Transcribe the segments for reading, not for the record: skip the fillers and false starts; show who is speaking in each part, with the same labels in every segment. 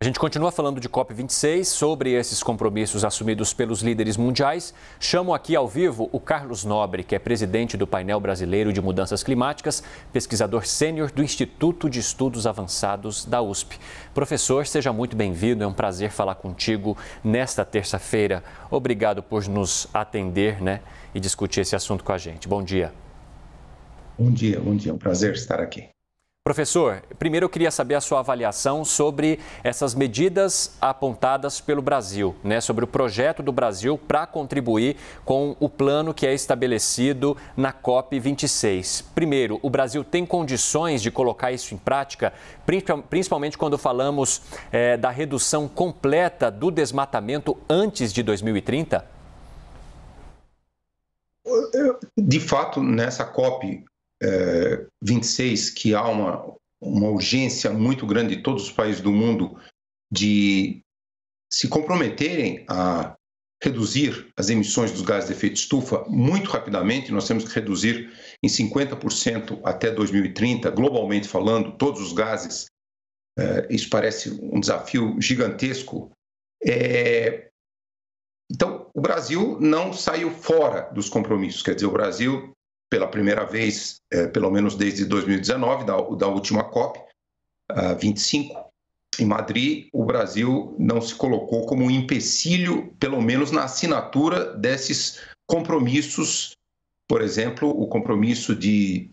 Speaker 1: gente continua falando de COP26, sobre esses compromissos assumidos pelos líderes mundiais. Chamo aqui ao vivo o Carlos Nobre, que é presidente do Painel Brasileiro de Mudanças Climáticas, pesquisador sênior do Instituto de Estudos Avançados da USP. Professor, seja muito bem-vindo, é um prazer falar contigo nesta terça-feira. Obrigado por nos atender, e discutir esse assunto com a gente. Bom dia.
Speaker 2: Bom dia, é um prazer estar aqui.
Speaker 1: Professor, primeiro eu queria saber a sua avaliação sobre essas medidas apontadas pelo Brasil, sobre o projeto do Brasil para contribuir com o plano que é estabelecido na COP26. Primeiro, o Brasil tem condições de colocar isso em prática, principalmente quando falamos da redução completa do desmatamento antes de 2030?
Speaker 2: De fato, nessa COP 26, que há uma urgência muito grande de todos os países do mundo de se comprometerem a reduzir as emissões dos gases de efeito estufa muito rapidamente. Nós temos que reduzir em 50% até 2030, globalmente falando, todos os gases. Isso parece um desafio gigantesco. Então, o Brasil não saiu fora dos compromissos. Quer dizer, o Brasil, pela primeira vez, pelo menos desde 2019, da última COP 25, em Madrid, o Brasil não se colocou como um empecilho, pelo menos na assinatura desses compromissos. Por exemplo, o compromisso de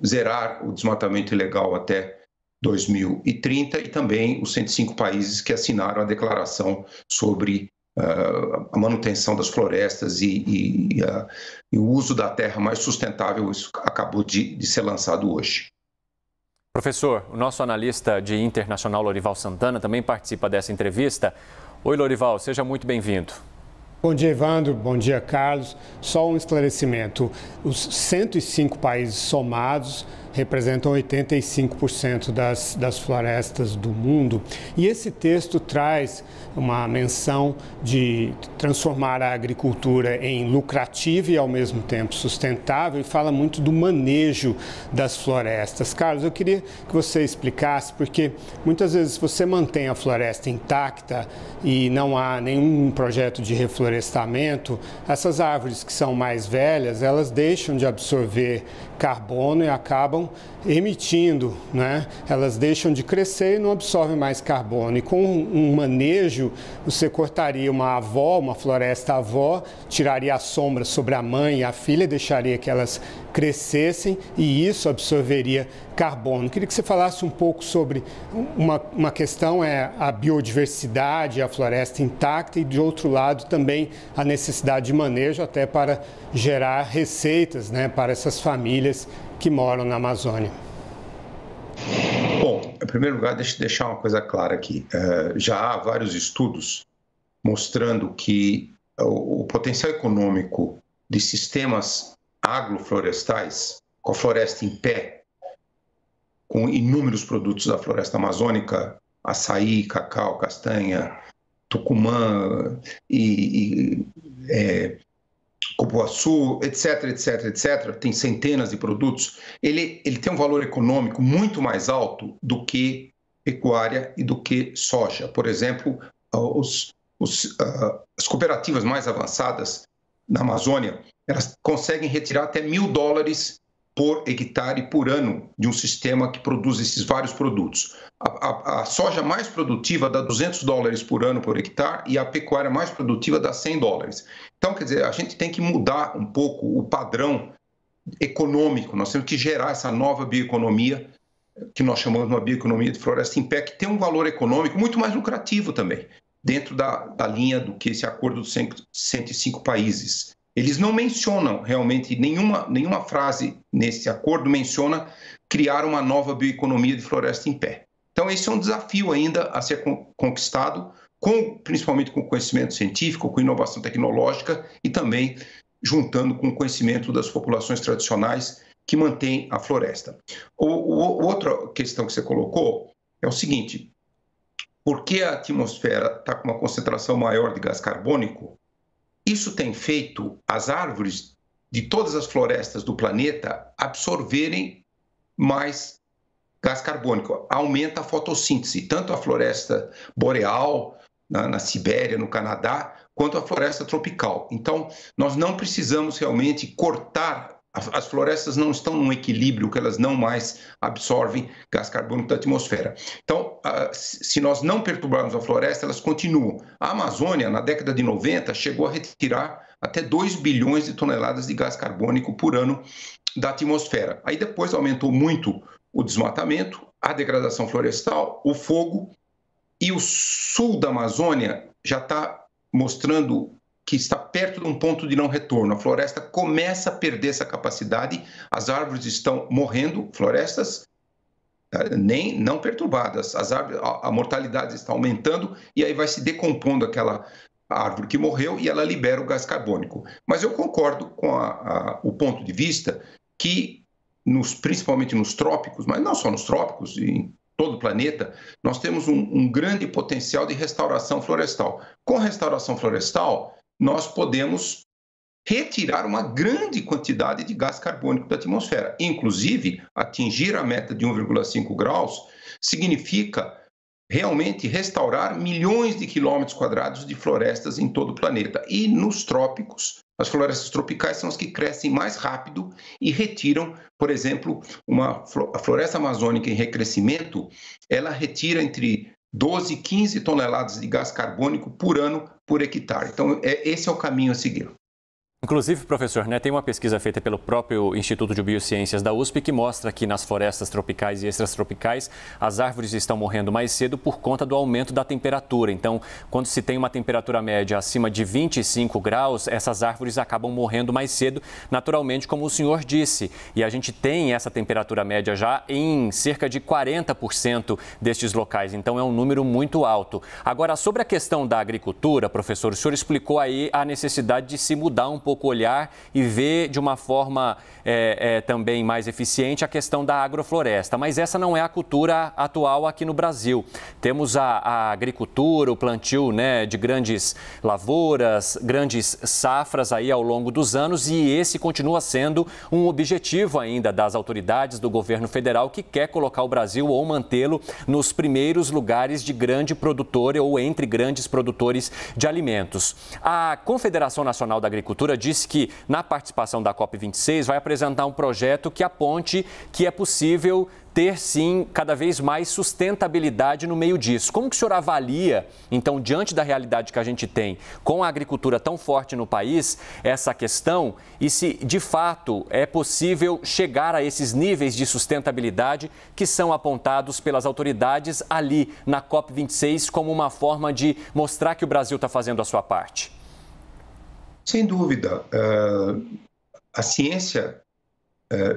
Speaker 2: zerar o desmatamento ilegal até 2030 e também os 105 países que assinaram a declaração sobre a manutenção das florestas e o uso da terra mais sustentável. Isso acabou de ser lançado hoje.
Speaker 1: Professor, o nosso analista de internacional, Lorival Santana, também participa dessa entrevista. Oi, Lorival, seja muito bem-vindo.
Speaker 3: Bom dia, Evandro. Bom dia, Carlos. Só um esclarecimento. Os 105 países somados representam 85% das florestas do mundo. E esse texto traz uma menção de transformar a agricultura em lucrativa e, ao mesmo tempo, sustentável, e fala muito do manejo das florestas. Carlos, eu queria que você explicasse, porque muitas vezes você mantém a floresta intacta e não há nenhum projeto de reflorestamento, essas árvores que são mais velhas, elas deixam de absorver carbono e acabam emitindo, Elas deixam de crescer e não absorvem mais carbono. E com um manejo, você cortaria uma floresta avó, tiraria a sombra sobre a mãe e a filha, deixaria que elas crescessem e isso absorveria carbono. Queria que você falasse um pouco sobre uma questão, a biodiversidade, a floresta intacta, e de outro lado também a necessidade de manejo até para gerar receitas, para essas famílias que moram na Amazônia.
Speaker 2: Bom, em primeiro lugar, deixa eu deixar uma coisa clara aqui. Já há vários estudos mostrando que o potencial econômico de sistemas agroflorestais, com a floresta em pé, com inúmeros produtos da floresta amazônica, açaí, cacau, castanha, tucumã cupuaçu, etc., tem centenas de produtos, ele tem um valor econômico muito mais alto do que pecuária e do que soja. Por exemplo, as cooperativas mais avançadas na Amazônia, elas conseguem retirar até $1.000 por hectare por ano de um sistema que produz esses vários produtos. A soja mais produtiva dá $200 por ano por hectare e a pecuária mais produtiva dá $100. Então, quer dizer, a gente tem que mudar um pouco o padrão econômico. Nós temos que gerar essa nova bioeconomia, que nós chamamos de uma bioeconomia de floresta em pé, que tem um valor econômico muito mais lucrativo também, dentro da linha do que esse acordo dos 105 países. Eles não mencionam realmente, nenhuma frase nesse acordo menciona criar uma nova bioeconomia de floresta em pé. Então, esse é um desafio ainda a ser conquistado, principalmente com conhecimento científico, com inovação tecnológica e também juntando com o conhecimento das populações tradicionais que mantêm a floresta. Outra questão que você colocou é o seguinte: por que a atmosfera está com uma concentração maior de gás carbônico? Isso tem feito as árvores de todas as florestas do planeta absorverem mais gás carbônico, aumenta a fotossíntese, tanto a floresta boreal, na Sibéria, no Canadá, quanto a floresta tropical. Então, nós não precisamos realmente cortar, as florestas não estão num equilíbrio que elas não mais absorvem gás carbônico da atmosfera. Então, se nós não perturbarmos a floresta, elas continuam. A Amazônia, na década de 90, chegou a retirar até 2 bilhões de toneladas de gás carbônico por ano da atmosfera. Aí depois aumentou muito o desmatamento, a degradação florestal, o fogo, e o sul da Amazônia já está mostrando que está perto de um ponto de não retorno. A floresta começa a perder essa capacidade, as árvores estão morrendo, florestas nem não perturbadas, as árvores, a mortalidade está aumentando e aí vai se decompondo aquela árvore que morreu e ela libera o gás carbônico. Mas eu concordo com o ponto de vista que, principalmente nos trópicos, mas não só nos trópicos, em todo o planeta, nós temos um grande potencial de restauração florestal. Com restauração florestal, nós podemos retirar uma grande quantidade de gás carbônico da atmosfera. Inclusive, atingir a meta de 1,5 graus significa realmente restaurar milhões de quilômetros quadrados de florestas em todo o planeta. E nos trópicos, as florestas tropicais são as que crescem mais rápido e retiram, por exemplo, a floresta amazônica em recrescimento, ela retira entre 12 e 15 toneladas de gás carbônico por ano por hectare. Então, esse é o caminho a seguir.
Speaker 1: Inclusive, professor, tem uma pesquisa feita pelo próprio Instituto de Biociências da USP que mostra que nas florestas tropicais e extratropicais as árvores estão morrendo mais cedo por conta do aumento da temperatura. Então, quando se tem uma temperatura média acima de 25 graus, essas árvores acabam morrendo mais cedo, naturalmente, como o senhor disse. E a gente tem essa temperatura média já em cerca de 40% destes locais. Então, é um número muito alto. Agora, sobre a questão da agricultura, professor, o senhor explicou aí a necessidade de se mudar um pouco o olhar e ver de uma forma também mais eficiente a questão da agrofloresta. Mas essa não é a cultura atual aqui no Brasil. Temos a agricultura, o plantio de grandes lavouras, grandes safras aí ao longo dos anos, e esse continua sendo um objetivo ainda das autoridades do governo federal, que quer colocar o Brasil ou mantê-lo nos primeiros lugares de grande produtor ou entre grandes produtores de alimentos. A Confederação Nacional da Agricultura disse que, na participação da COP26, vai apresentar um projeto que aponte que é possível ter, sim, cada vez mais sustentabilidade no meio disso. Como que o senhor avalia, então, diante da realidade que a gente tem, com a agricultura tão forte no país, essa questão, e se, de fato, é possível chegar a esses níveis de sustentabilidade que são apontados pelas autoridades ali na COP26 como uma forma de mostrar que o Brasil está fazendo a sua parte?
Speaker 2: Sem dúvida. A ciência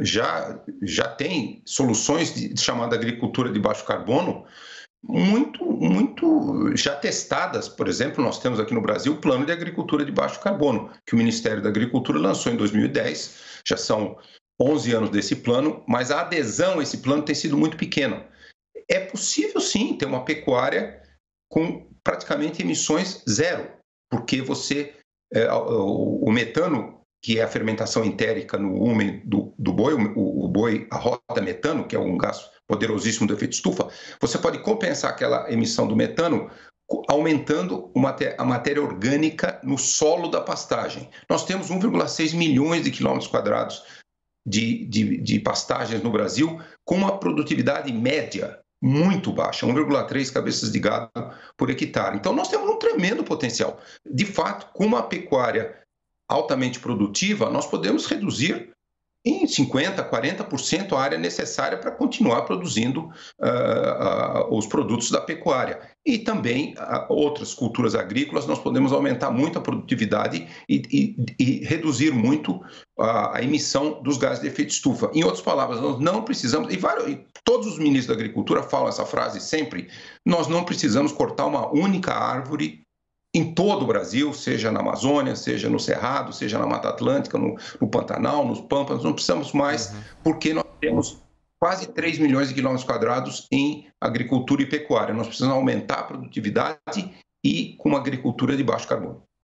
Speaker 2: já tem soluções de chamada agricultura de baixo carbono muito já testadas. Por exemplo, nós temos aqui no Brasil o Plano de Agricultura de Baixo Carbono, que o Ministério da Agricultura lançou em 2010. Já são 11 anos desse plano, mas a adesão a esse plano tem sido muito pequena. É possível, sim, ter uma pecuária com praticamente emissões zero, porque o metano, que é a fermentação entérica no rumen do boi, o boi arrota metano, que é um gás poderosíssimo do efeito estufa, você pode compensar aquela emissão do metano aumentando a matéria orgânica no solo da pastagem. Nós temos 1,6 milhões de quilômetros quadrados de pastagens no Brasil, com uma produtividade média muito baixa, 1,3 cabeças de gado por hectare. Então, nós temos um tremendo potencial. De fato, com uma pecuária altamente produtiva, nós podemos reduzir em 50%, 40% a área necessária para continuar produzindo os produtos da pecuária. E também outras culturas agrícolas, nós podemos aumentar muito a produtividade e reduzir muito a emissão dos gases de efeito estufa. Em outras palavras, nós não precisamos, e todos os ministros da Agricultura falam essa frase sempre, nós não precisamos cortar uma única árvore em todo o Brasil, seja na Amazônia, seja no Cerrado, seja na Mata Atlântica, no Pantanal, nos Pampas, não precisamos mais, porque nós temos quase 3 milhões de quilômetros quadrados em agricultura e pecuária. Nós precisamos aumentar a produtividade e com uma agricultura de baixo carbono.